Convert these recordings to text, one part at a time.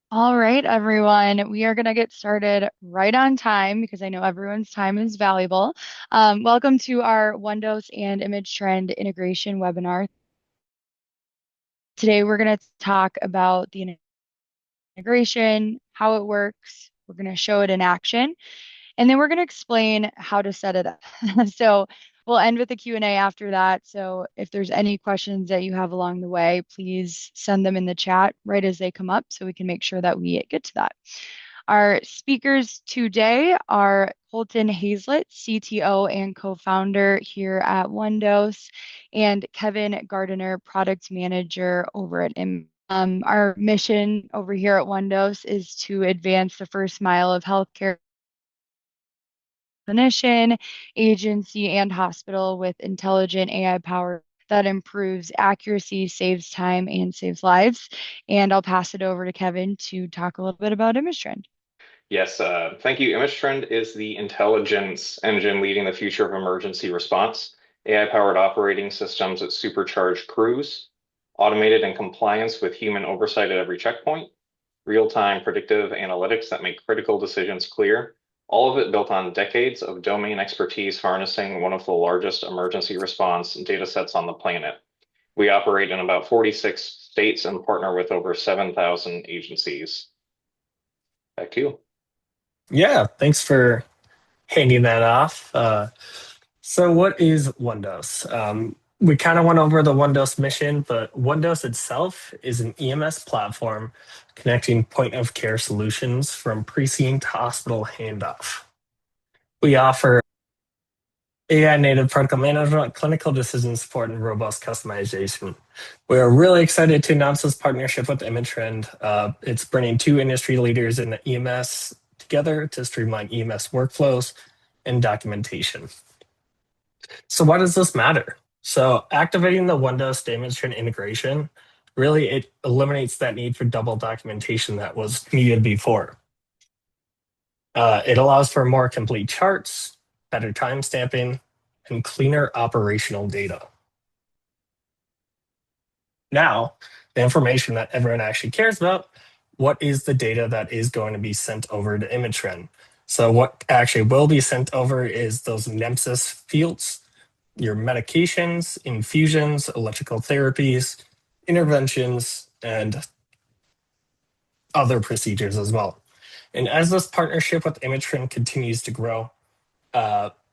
All right, everyone. We are going to get started right on time because I know everyone's time is valuable. Welcome to our OneDose and ImageTrend integration webinar. Today, we're going to talk about the integration, how it works. We're going to show it in action, and then we're going to explain how to set it up. So we'll end with a Q&A after that. So if there's any questions that you have along the way, please send them in the chat right as they come up so we can make sure that we get to that. Our speakers today are Colton Hazlett, CTO and co-founder here at OneDose, and Kevin Gardiner, product manager over at Our mission over here at OneDose is to advance the first mile of healthcare clinician, agency, and hospital with intelligent AI power that improves accuracy, saves time, and saves lives. And I'll pass it over to Kevin to talk a little bit about ImageTrend. Yes, thank you. ImageTrend is the intelligence engine leading the future of emergency response. AI-powered operating systems that supercharge crews, automated in compliance with human oversight at every checkpoint, real-time predictive analytics that make critical decisions clear, all of it built on decades of domain expertise harnessing one of the largest emergency response data sets on the planet. We operate in about 46 states and partner with over 7,000 agencies. Back to you. Yeah, thanks for handing that off. So what is OneDose? We kind of went over the OneDose mission, but OneDose itself is an EMS platform connecting point of care solutions from precinct to hospital handoff. We offer AI native protocol management, clinical decision support, and robust customization. We are really excited to announce this partnership with ImageTrend. It's bringing two industry leaders in the EMS together to streamline EMS workflows and documentation. So why does this matter? So activating the OneDose ImageTrend integration, really it eliminates that need for double documentation that was needed before. It allows for more complete charts, better timestamping, and cleaner operational data. Now, the information that everyone actually cares about, what is the data that is going to be sent over to ImageTrend? So what actually will be sent over is those NEMSIS fields, your medications, infusions, electrical therapies, interventions, and other procedures as well. And as this partnership with ImageTrend continues to grow,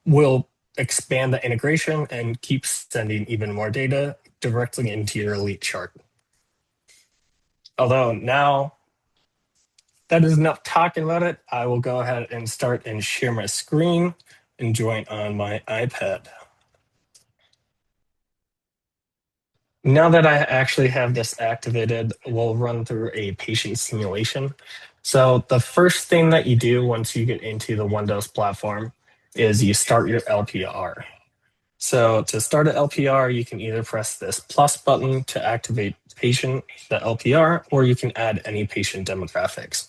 we'll expand the integration and keep sending even more data directly into your elite chart. Although now that is enough talking about it, I will go ahead and start and share my screen and join on my iPad. Now that I actually have this activated, we'll run through a patient simulation. So the first thing that you do once you get into the OneDose platform is you start your LPR. So to start an LPR, you can either press this plus button to activate patient, the LPR, or you can add any patient demographics.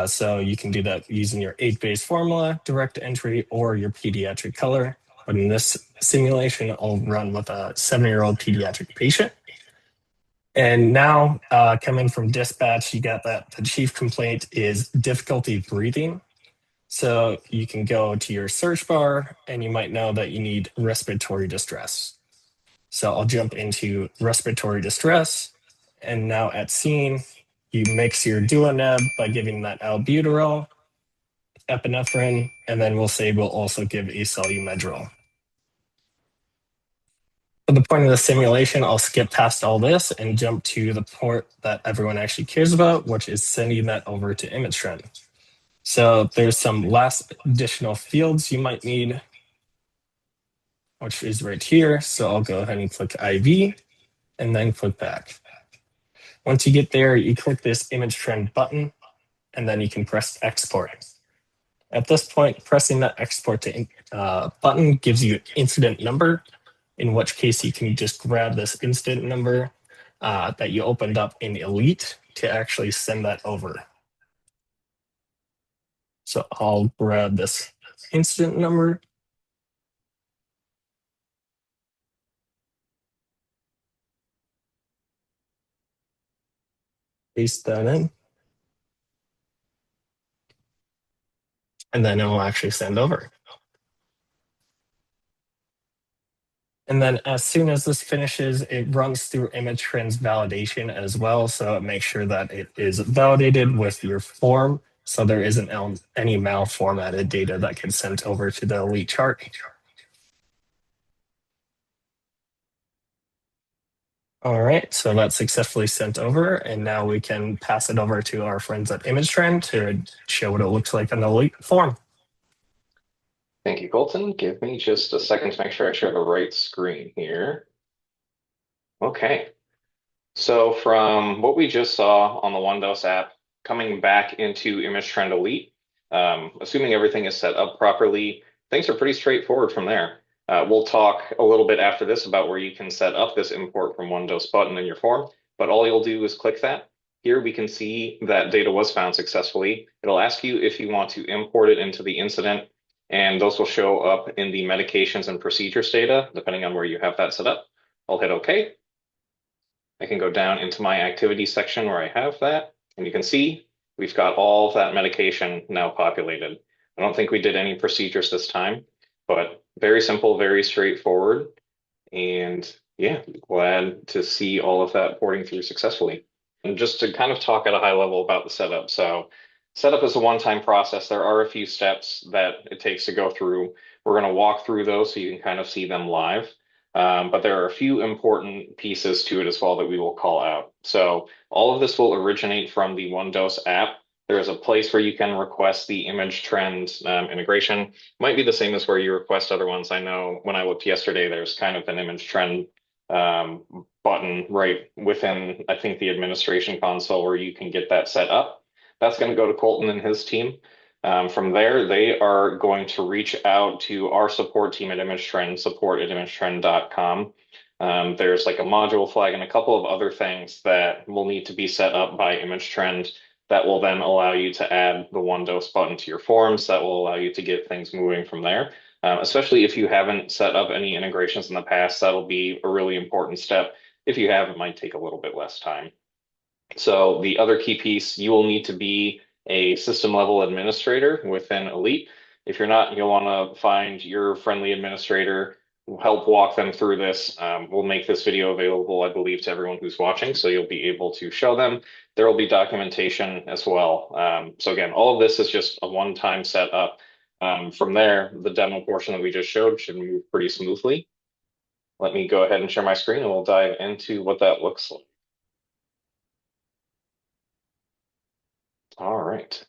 So you can do that using your age-based formula, direct entry, or your pediatric color. But in this simulation, I'll run with a 7-year-old pediatric patient. And now coming from dispatch, you got that the chief complaint is difficulty breathing. So you can go to your search bar and you might know that you need respiratory distress. So I'll jump into respiratory distress. And now at scene, you mix your duoneb by giving that albuterol, epinephrine, and then we'll say we'll also give acylmedrol. For the point of the simulation, I'll skip past all this and jump to the part that everyone actually cares about, which is sending that over to ImageTrend. So there's some last additional fields you might need, which is right here. So I'll go ahead and click IV and then click back. Once you get there, you click this ImageTrend button, and then you can press export. At this point, pressing that export to button gives you incident number, in which case you can just grab this incident number that you opened up in Elite to actually send that over. So I'll grab this incident number. Paste that in. and then it will actually send over. And then as soon as this finishes, it runs through ImageTrend's validation as well. So it makes sure that it is validated with your form. So there isn't any malformatted data that gets sent over to the Elite chart. All right, so that's successfully sent over. And now we can pass it over to our friends at ImageTrend to show what it looks like on the Elite form. Thank you, Colton. Give me just a second to make sure I share the right screen here. Okay. So from what we just saw on the OneDose app, coming back into ImageTrend Elite, assuming everything is set up properly, things are pretty straightforward from there. We'll talk a little bit after this about where you can set up this import from OneDose button in your form, but all you'll do is click that. Here we can see that data was found successfully. It'll ask you if you want to import it into the incident, and those will show up in the medications and procedures data, depending on where you have that set up. I'll hit OK. I can go down into my activity section where I have that, and you can see we've got all of that medication now populated. I don't think we did any procedures this time, but very simple, very straightforward. And yeah, glad to see all of that porting through successfully. And just to kind of talk at a high level about the setup. So setup is a one-time process. There are a few steps that it takes to go through. We're going to walk through those so you can kind of see them live. But there are a few important pieces to it as well that we will call out. So all of this will originate from the OneDose app. There is a place where you can request the ImageTrend integration. Might be the same as where you request other ones. I know when I looked yesterday, there's kind of an ImageTrend button right within, I think, the administration console where you can get that set up. That's going to go to Colton and his team. From there, they are going to reach out to our support team at ImageTrend, support@imagetrend.com. There's like a module flag and a couple of other things that will need to be set up by ImageTrend that will then allow you to add the OneDose button to your forms. That will allow you to get things moving from there. Especially if you haven't set up any integrations in the past, that'll be a really important step. If you have, it might take a little bit less time. So the other key piece, you will need to be a system level administrator within Elite. If you're not, you'll want to find your friendly administrator, help walk them through this. We'll make this video available, I believe, to everyone who's watching, so you'll be able to show them. There will be documentation as well. So again, all of this is just a one-time setup. From there, the demo portion that we just showed should move pretty smoothly. Let me go ahead and share my screen and we'll dive into what that looks like. All right.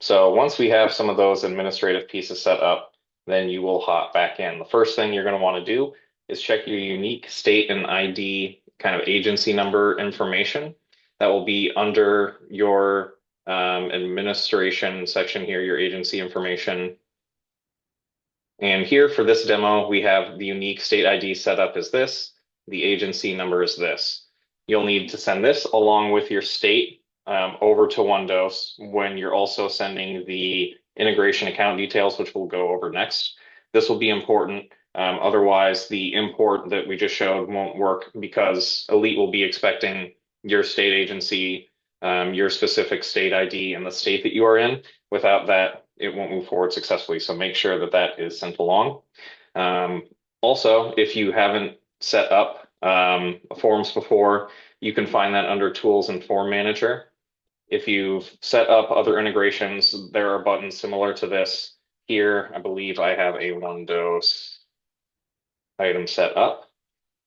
So once we have some of those administrative pieces set up, then you will hop back in. The first thing you're going to want to do is check your unique state and ID kind of agency number information. That will be under your administration section here, your agency information. And here for this demo, we have the unique state ID set up as this. The agency number is this. You'll need to send this along with your state over to OneDose when you're also sending the integration account details, which we'll go over next. This will be important. Otherwise, the import that we just showed won't work because Elite will be expecting your state agency, your specific state ID and the state that you are in. Without that, it won't move forward successfully. So make sure that that is sent along. Also, if you haven't set up forms before, you can find that under Tools and Form Manager. If you've set up other integrations, there are buttons similar to this. Here, I believe I have a OneDose item set up.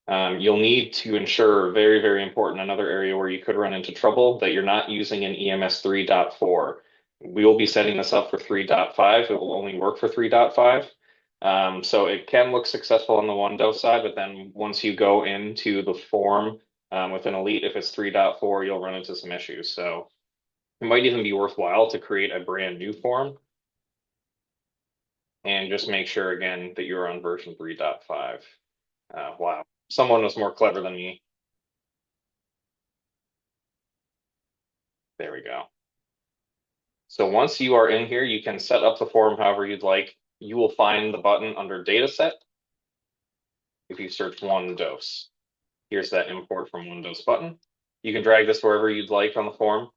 You'll need to ensure, very, very important, another area where you could run into trouble, that you're not using an EMS 3.4. We will be setting this up for 3.5. It will only work for 3.5. So it can look successful on the OneDose side, but then once you go into the form within Elite, if it's 3.4, you'll run into some issues. So it might even be worthwhile to create a brand new form and just make sure again that you're on version 3.5. Wow, someone was more clever than me. There we go. So once you are in here, you can set up the form however you'd like. You will find the button under Dataset. If you search OneDose, here's that import from OneDose button. You can drag this wherever you'd like on the form.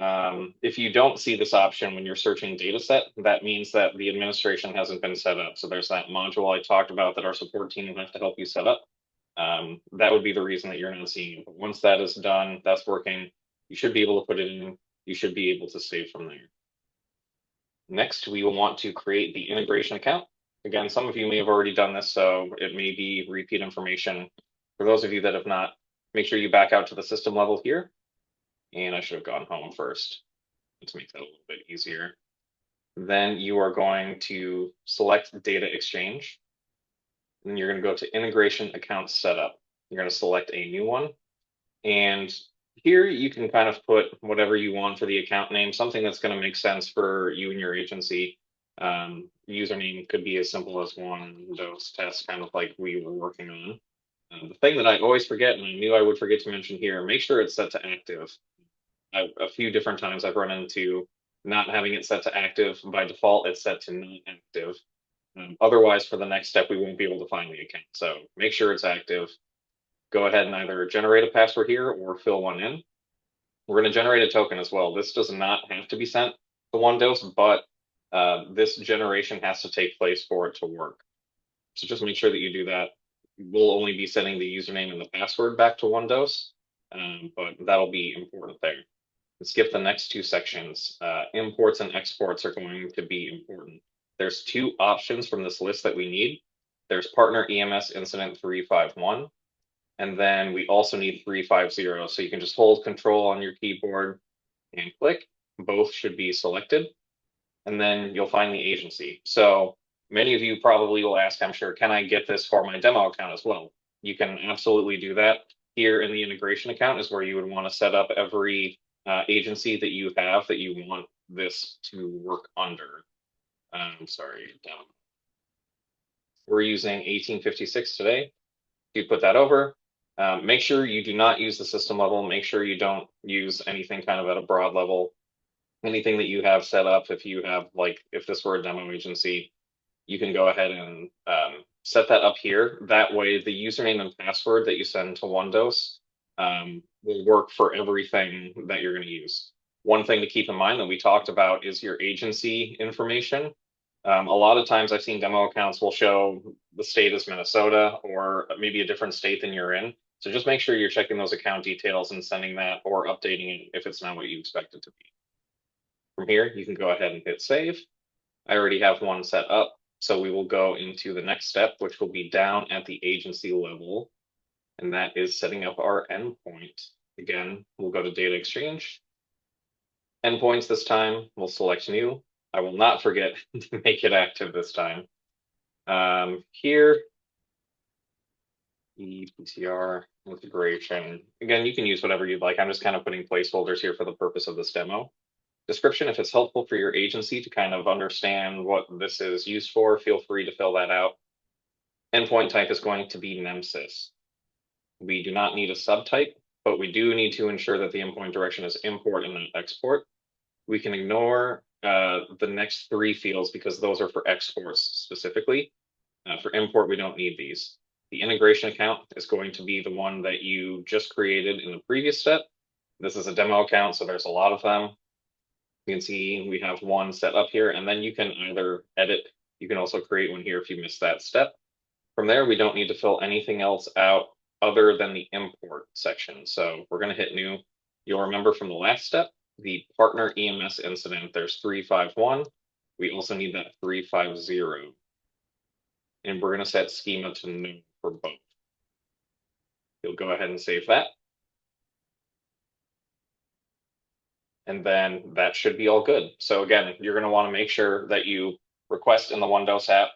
If you don't see this option when you're searching dataset, that means that the administration hasn't been set up. So there's that module I talked about that our support team will have to help you set up. That would be the reason that you're not seeing it. But once that is done, that's working, you should be able to put it in. You should be able to save from there. Next, we will want to create the integration account. Again, some of you may have already done this, so it may be repeat information. For those of you that have not, make sure you back out to the system level here. And I should have gone home first to make that a little bit easier. Then you are going to select data exchange. And you're going to go to integration account setup. You're going to select a new one. And here you can kind of put whatever you want for the account name, something that's going to make sense for you and your agency. Username could be as simple as OneDose test, kind of like we were working on. The thing that I always forget, and I knew I would forget to mention here, make sure it's set to active. A few different times I've run into not having it set to active. By default, it's set to not active. Otherwise, for the next step, we won't be able to find the account. So make sure it's active. Go ahead and either generate a password here or fill one in. We're going to generate a token as well. This does not have to be sent to OneDose, but this generation has to take place for it to work. So just make sure that you do that. We'll only be sending the username and the password back to OneDose, but that'll be important there. Let's skip the next two sections. Imports and exports are going to be important. There's two options from this list that we need. There's partner EMS incident 351, and then we also need 350. So you can just hold control on your keyboard and click. Both should be selected, and then you'll find the agency. So many of you probably will ask, I'm sure, can I get this for my demo account as well? You can absolutely do that. Here in the integration account is where you would want to set up every agency that you have that you want this to work under. Down. We're using 1856 today. You put that over. Make sure you do not use the system level. Make sure you don't use anything kind of at a broad level. Anything that you have set up, if you have, like, if this were a demo agency, you can go ahead and set that up here. That way, the username and password that you send to OneDose will work for everything that you're going to use. One thing to keep in mind that we talked about is your agency information. A lot of times I've seen demo accounts will show the state is Minnesota or maybe a different state than you're in. So just make sure you're checking those account details and sending that or updating it if it's not what you expect it to be. From here, you can go ahead and hit save. I already have one set up. So we will go into the next step, which will be down at the agency level. And that is setting up our endpoint. Again, we'll go to data exchange. Endpoints this time, we'll select new. I will not forget to make it active this time. Here, PCR integration. Again, you can use whatever you'd like. I'm just kind of putting placeholders here for the purpose of this demo. Description, if it's helpful for your agency to kind of understand what this is used for, feel free to fill that out. Endpoint type is going to be Nemesis. We do not need a subtype, but we do need to ensure that the endpoint direction is import and not export. We can ignore the next three fields because those are for exports specifically. For import, we don't need these. The integration account is going to be the one that you just created in the previous step. This is a demo account, so there's a lot of them. You can see we have one set up here, and then you can either edit. You can also create one here if you missed that step. From there, we don't need to fill anything else out other than the import section. So we're going to hit new. You'll remember from the last step, the partner EMS incident, there's 351. We also need that 350. And we're going to set schema to no for both. You'll go ahead and save that. And then that should be all good. So again, you're going to want to make sure that you request in the OneDose app.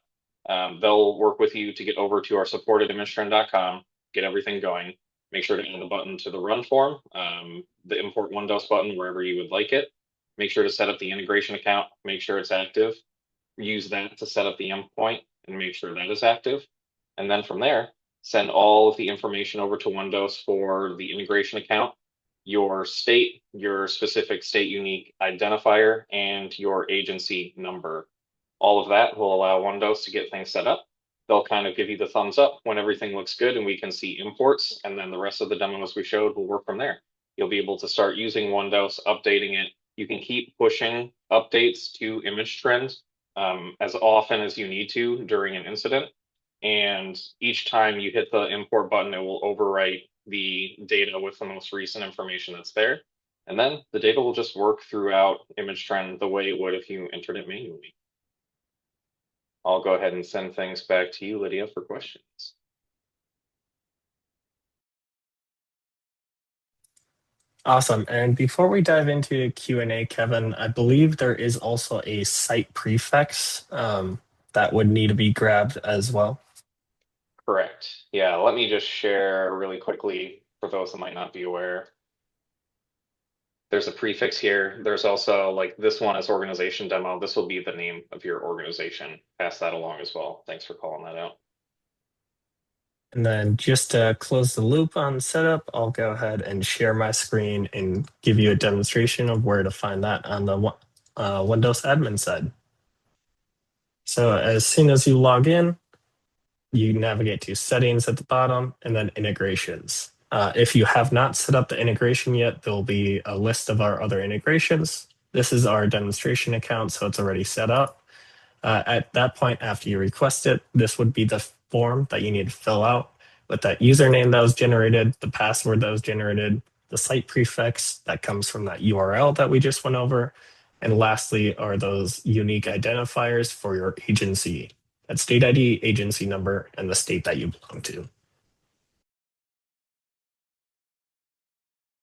They'll work with you to get over to our support at ImageTrend.com, get everything going. Make sure to add the button to the run form, the import OneDose button wherever you would like it. Make sure to set up the integration account, make sure it's active. Use that to set up the endpoint and make sure that is active. And then from there, send all of the information over to OneDose for the integration account, your state, your specific state unique identifier, and your agency number. All of that will allow OneDose to get things set up. They'll kind of give you the thumbs up when everything looks good and we can see imports, and then the rest of the demos we showed will work from there. You'll be able to start using OneDose, updating it. You can keep pushing updates to ImageTrend as often as you need to during an incident. And each time you hit the import button, it will overwrite the data with the most recent information that's there. And then the data will just work throughout ImageTrend the way it would if you entered it manually. I'll go ahead and send things back to you, Lydia, for questions. Awesome. And before we dive into Q&A, Kevin, I believe there is also a site prefix that would need to be grabbed as well. Correct. Yeah, let me just share really quickly for those that might not be aware. There's a prefix here. There's also like this one is organization demo. This will be the name of your organization. Pass that along as well. Thanks for calling that out. And then just to close the loop on setup, I'll go ahead and share my screen and give you a demonstration of where to find that on the Windows admin side. So as soon as you log in, you navigate to settings at the bottom and then integrations. If you have not set up the integration yet, there'll be a list of our other integrations. This is our demonstration account, so it's already set up. At that point, after you request it, this would be the form that you need to fill out with that username that was generated, the password that was generated, the site prefix that comes from that URL that we just went over, and lastly are those unique identifiers for your agency. That state ID, agency number, and the state that you belong to.